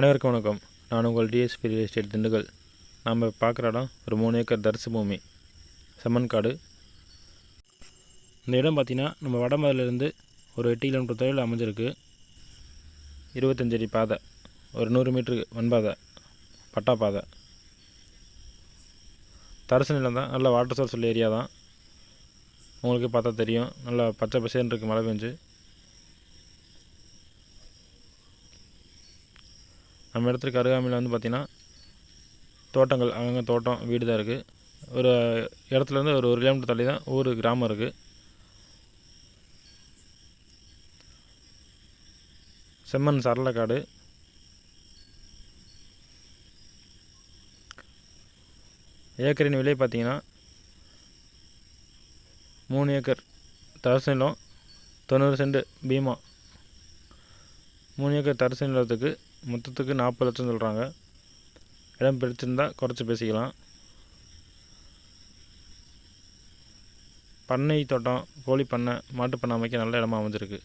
அனைவருக்கும் வணக்கம். நான் உங்கள் டிஎஸ்பி ரியல் எஸ்டேட் திண்டுக்கல். நம்ம பார்க்குற இடம் ஒரு 3 ஏக்கர் தரிசு பூமி, செம்மண்காடு. இந்த இடம் பார்த்திங்கன்னா நம்ம வடமதுலேருந்து ஒரு 8 கிலோமீட்டர் தொலைவில் அமைஞ்சிருக்கு. 25 அடி பாதை, ஒரு 100 மீட்டருக்கு வன்பாதை, பட்டா பாதை. தரிசு நிலம் தான், நல்ல வாட்டர் சோர்ஸ் உள்ள ஏரியா தான். உங்களுக்கு பார்த்தா தெரியும், நல்லா பச்சை பசேன்னு இருக்குது மழை பெஞ்சு. நம்ம இடத்துக்கு அருகாமையில் வந்து பார்த்திங்கன்னா தோட்டங்கள், அங்கங்கே தோட்டம், வீடு தான் இருக்குது. ஒரு இடத்துலேருந்து ஒரு 1 கிலோமீட்டர் தள்ளி தான் ஊர், கிராமம் இருக்குது. செம்மண் சரளக்காடு. ஏக்கரின் விலை பார்த்திங்கன்னா 3 ஏக்கர் தரிசு நிலம், 90 சென்ட் பீமா. 3 ஏக்கர் தரிசு நிலத்துக்கு மொத்தத்துக்கு 40 லட்சம் சொல்கிறாங்க. இடம் பிடிச்சிருந்தால் குறைச்சி பேசிக்கலாம். பண்ணை தோட்டம், கோழி பண்ணை, மாட்டு பண்ணை அமைக்க நல்ல இடமா அமைஞ்சிருக்கு.